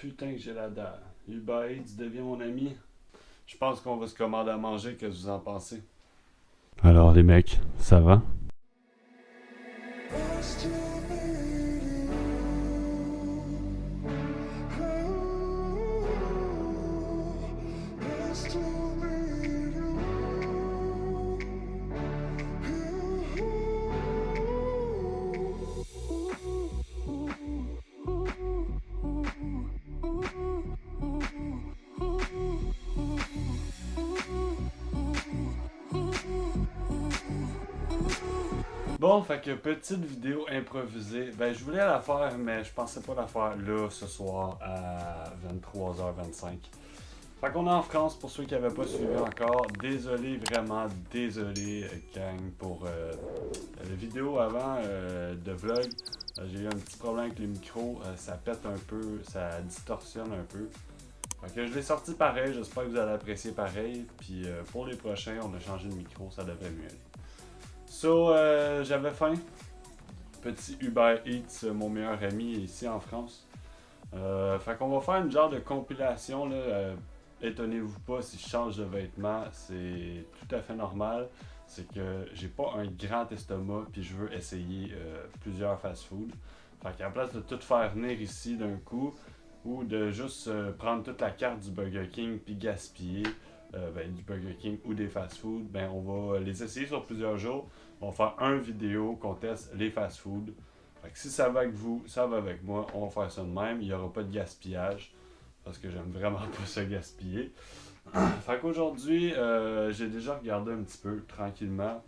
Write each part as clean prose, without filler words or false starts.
putain que j'ai la dalle. Uber Eats devient mon ami. Je pense qu'on va se commander à manger, qu'est-ce que vous en pensez? Alors les mecs, ça va? Bon, fait que petite vidéo improvisée. Ben, je voulais la faire, mais je pensais pas la faire là, ce soir, à 23h25. Fait qu'on est en France, pour ceux qui n'avaient pas suivi encore. Désolé, vraiment désolé, gang, pour la vidéo avant de vlog. J'ai eu un petit problème avec le micro, ça pète un peu, ça distorsionne un peu. Fait que je l'ai sorti pareil, j'espère que vous allez apprécier pareil. Puis pour les prochains, on a changé de micro, ça devrait mieux aller. So, j'avais faim. Petit Uber Eats, mon meilleur ami ici en France. Fait qu'on va faire une genre de compilation là. Étonnez-vous pas si je change de vêtements, c'est tout à fait normal. C'est que j'ai pas un grand estomac puis je veux essayer plusieurs fast-food. Fait qu'à la place de tout faire venir ici d'un coup ou de juste prendre toute la carte du Burger King puis gaspiller du Burger King ou des fast-food, ben on va les essayer sur plusieurs jours. On va faire une vidéo qu'on teste les fast-food. Fait que si ça va avec vous, ça va avec moi, on va faire ça de même. Il n'y aura pas de gaspillage parce que j'aime vraiment pas ça gaspiller. Fait qu'aujourd'hui, j'ai déjà regardé un petit peu tranquillement.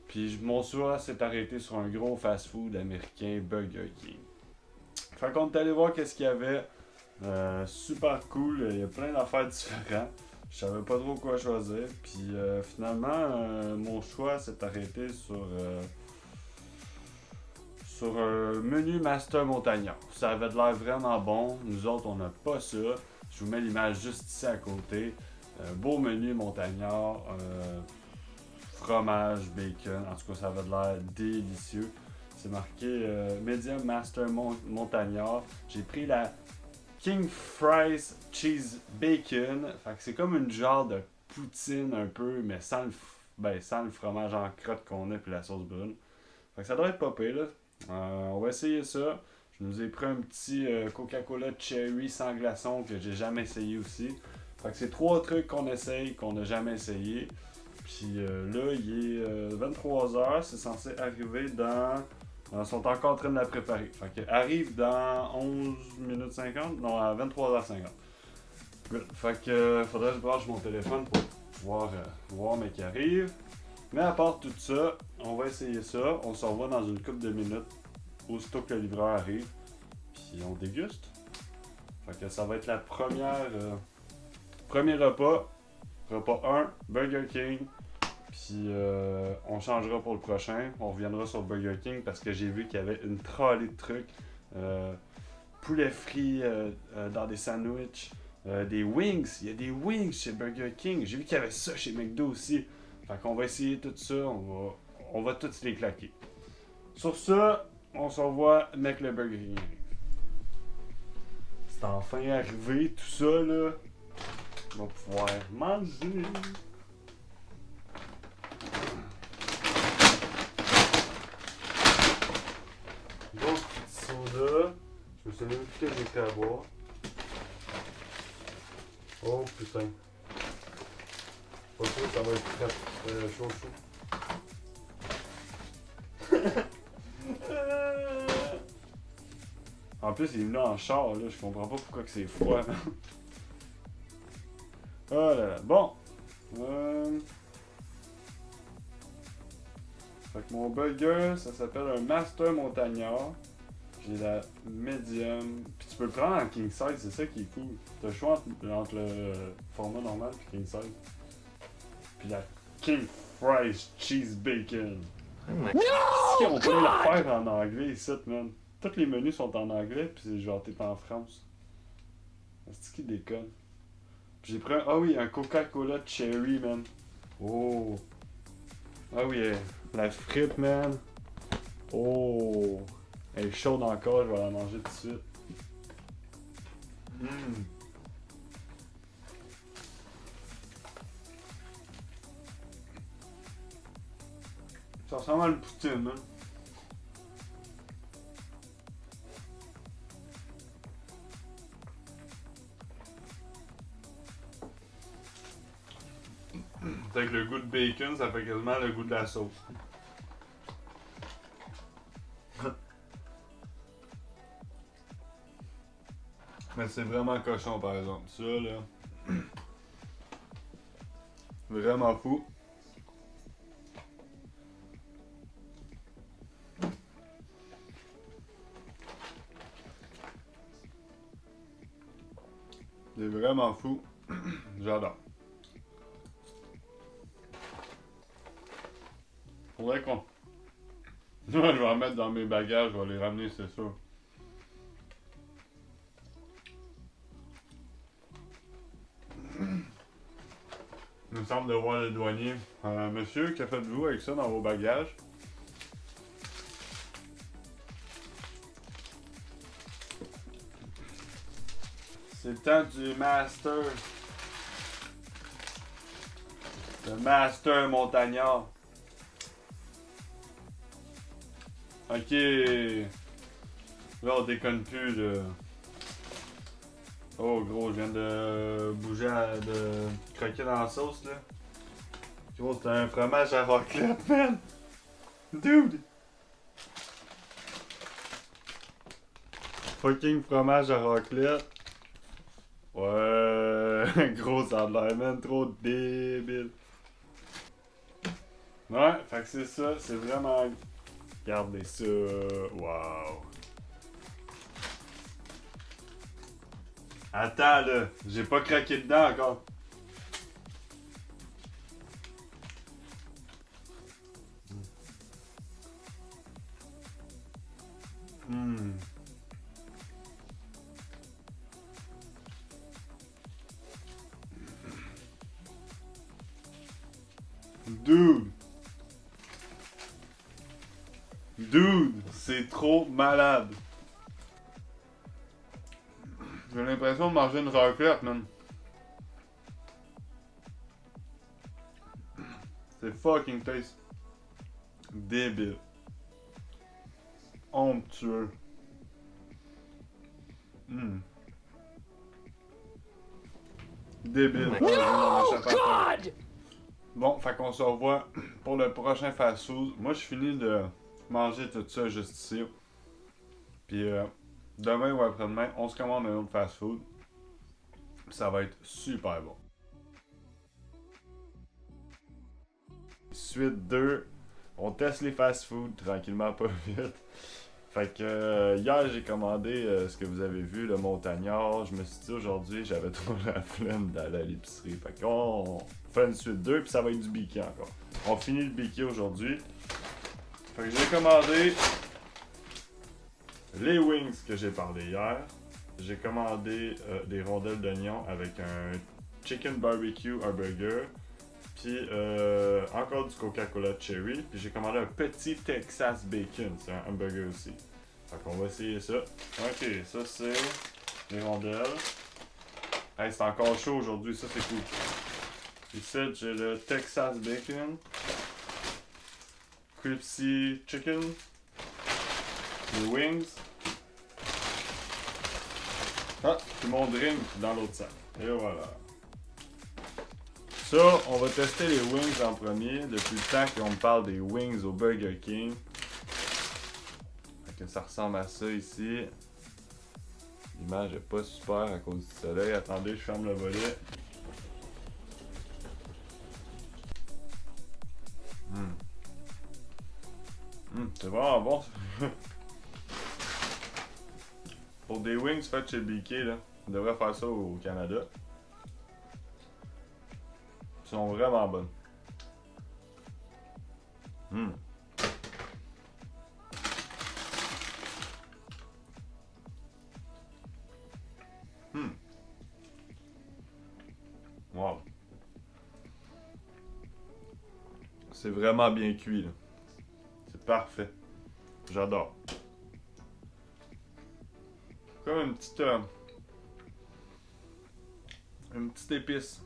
Puis mon choix s'est arrêté sur un gros fast-food américain, Burger King. Fait qu'on est allé voir qu'est-ce qu'il y avait. Super cool, il y a plein d'affaires différentes. Je savais pas trop quoi choisir. Puis finalement, mon choix s'est arrêté sur un menu Master Montagnard. Ça avait de l'air vraiment bon. Nous autres, on n'a pas ça. Je vous mets l'image juste ici à côté. Beau menu Montagnard. Fromage, bacon. En tout cas, ça avait de l'air délicieux. C'est marqué Medium Master Montagnard. J'ai pris la King Fries Cheese Bacon. Fait que c'est comme une genre de poutine un peu, mais sans le fromage en crotte qu'on a puis la sauce brune. Fait que ça doit être pas pire là. On va essayer ça. Je nous ai pris un petit Coca-Cola Cherry sans glaçon que j'ai jamais essayé aussi. Fait que c'est trois trucs qu'on essaye, qu'on n'a jamais essayé. Puis là, il est 23h, c'est censé arriver dans... Ils sont encore en train de la préparer. Fait qu'elle arrive dans 11 minutes 50, non, à 23h50. Good. Fait que faudrait que je branche mon téléphone pour pouvoir voir mais qui arrive. Mais à part tout ça, on va essayer ça. On s'en va dans une couple de minutes aussitôt que le livreur arrive. Puis on déguste. Fait que ça va être la première... premier repas. Repas 1, Burger King. Puis on changera pour le prochain. On reviendra sur Burger King parce que j'ai vu qu'il y avait une trolley de trucs. Poulet frit dans des sandwichs. Des wings. Il y a des wings chez Burger King. J'ai vu qu'il y avait ça chez McDo aussi. Fait qu'on va essayer tout ça. On va tous les claquer. Sur ça, on se revoit avec le Burger King. C'est enfin arrivé tout ça là. On va pouvoir manger. Bon petit soda. Je me souviens même plus que j'étais à boire. Oh putain. Pas sûr que ça va être très chaud. En plus, il est venu en char, là. Je comprends pas pourquoi que c'est froid. Oh là là. Bon. Fait que mon burger, ça s'appelle un Master Montagnard. J'ai la medium. Puis tu peux le prendre en king size, c'est ça qui est cool. T'as le choix entre le format normal et king size. Puis la King Fries Cheese Bacon. No, On peut la faire en anglais ici, man. Tous les menus sont en anglais, puis c'est genre t'es en France. C'est qui déconne. Puis j'ai pris un Coca-Cola Cherry, man. Oh. Ah oui, la frite, man. Oh. Elle est chaude encore, je vais la manger tout de suite. Mmh. Ça ressemble à une poutine, hein. Avec le goût de bacon, ça fait quasiment le goût de la sauce. Mais c'est vraiment cochon par exemple. Ça là. Vraiment fou. C'est vraiment fou. J'adore. Faudrait qu'on. Moi, je vais en mettre dans mes bagages, je vais les ramener, c'est sûr. Il me semble de voir le douanier. Monsieur, que faites-vous avec ça dans vos bagages? C'est le temps du master. Le master montagnard. Ok. Là, on déconne plus, là. Oh, gros, je viens de bouger, de croquer dans la sauce, là. Gros, c'est un fromage à raclette, man! Dude! Fucking fromage à raclette. Ouais, gros, ça a l'air même trop débile. Ouais, fait que c'est ça, c'est vraiment. Regardez ça, wow. Attends là, j'ai pas craqué dedans encore. Hmm. Dude! Dude! C'est trop malade! J'ai l'impression de manger une raclette, man. C'est fucking taste. Débile. Onctueux. Hmm. Débile. No, God! Bon, fait qu'on se revoit pour le prochain fast-food. Moi, je finis de manger tout ça juste ici. Puis demain ou après-demain, on se commande un autre fast-food. Ça va être super bon. Suite 2, on teste les fast-food tranquillement, pas vite. Fait que hier, j'ai commandé ce que vous avez vu, le montagnard. Je me suis dit aujourd'hui, j'avais trop la flemme d'aller à l'épicerie. Fait qu'on fait une suite 2, puis ça va être du biquet encore. On finit le biquet aujourd'hui. Fait que j'ai commandé les wings que j'ai parlé hier. J'ai commandé des rondelles d'oignon avec un chicken barbecue, un burger. Puis encore du Coca-Cola Cherry. Puis j'ai commandé un petit Texas Bacon. C'est un hamburger aussi. Fait qu'on va essayer ça. Ok, ça c'est les rondelles. Hey, c'est encore chaud aujourd'hui, ça c'est cool. Ici j'ai le Texas Bacon. Crispy Chicken. Les wings. Ah, puis mon drink dans l'autre sac. Et voilà. Ça, on va tester les wings en premier, depuis le temps qu'on me parle des wings au Burger King. Fait que ça ressemble à ça ici. L'image est pas super à cause du soleil. Attendez, je ferme le volet. C'est vraiment bon. Pour des wings faits chez BK, là, on devrait faire ça au Canada. Ils sont vraiment bonnes. Wow. C'est vraiment bien cuit, là. C'est parfait. J'adore. Comme une petite une petite épice.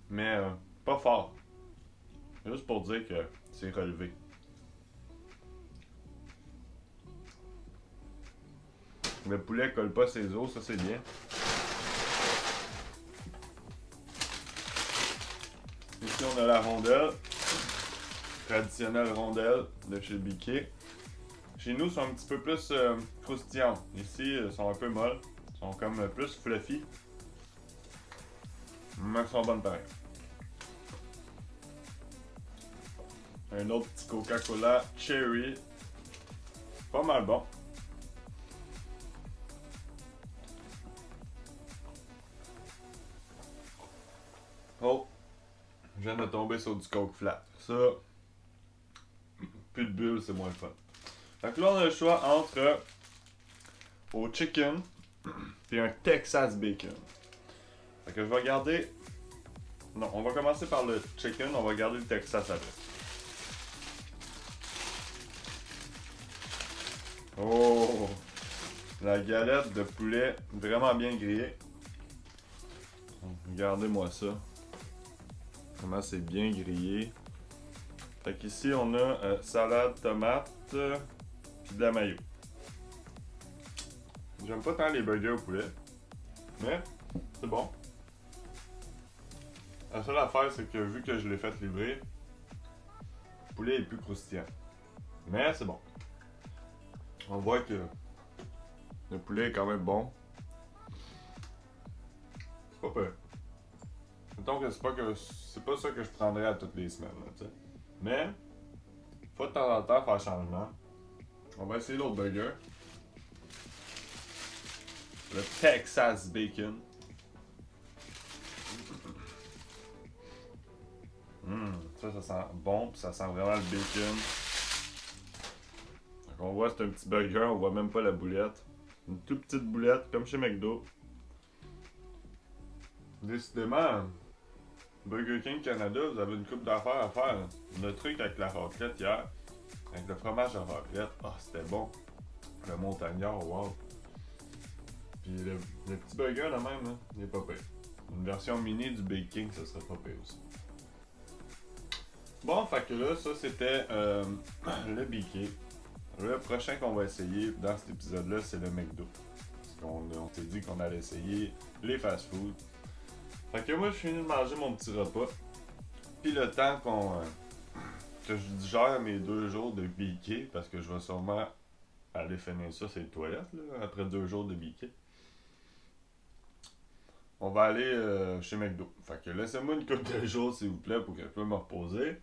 Mais pas fort. Juste pour dire que c'est relevé. Le poulet colle pas ses os, ça c'est bien. Ici on a la rondelle. Traditionnelle rondelle de chez BK. Chez nous, ils sont un petit peu plus croustillantes. Ici, ils sont un peu molles. Ils sont comme plus fluffy. Mais elles sont bonnes pareil. Un autre petit Coca-Cola Cherry. Pas mal bon. Oh! Je viens de tomber sur du Coke flat. Ça, plus de bulles, c'est moins le fun. Fait que là, on a le choix entre au chicken et un Texas bacon. Fait que je vais garder. Non, on va commencer par le chicken, on va garder le Texas après. Oh! La galette de poulet vraiment bien grillée. Regardez-moi ça. Comment c'est bien grillé. Fait qu'ici on a salade, tomate, puis de la mayo. J'aime pas tant les burgers au poulet, mais c'est bon. La seule affaire, c'est que vu que je l'ai fait livrer, le poulet est plus croustillant. Mais c'est bon. On voit que le poulet est quand même bon. C'est pas peur. Mettons que c'est pas ça que je prendrais à toutes les semaines, là, tu sais. Mais, faut de temps en temps faire changement. On va essayer l'autre burger. Le Texas Bacon. Ça sent bon, puis ça sent vraiment le bacon. Donc on voit c'est un petit burger, on voit même pas la boulette. Une toute petite boulette, comme chez McDo. Décidément, Burger King Canada, vous avez une coupe d'affaires à faire. Le truc avec la raclette hier, avec le fromage à raclette, c'était bon. Le montagnard, wow. Puis le petit burger là même, hein, il est pas pire. Une version mini du Big King, ça serait pas pire aussi. Bon, fait que là, ça c'était le BK. Le prochain qu'on va essayer dans cet épisode-là, c'est le McDo. Parce qu'on s'est dit qu'on allait essayer les fast-food. Fait que moi, je finis de manger mon petit repas. Puis le temps que je digère mes 2 jours de BK, parce que je vais sûrement aller finir ça, c'est les toilettes, là, après 2 jours de BK. On va aller chez McDo. Fait que laissez-moi une couple de jours, s'il vous plaît, pour que je puisse me reposer.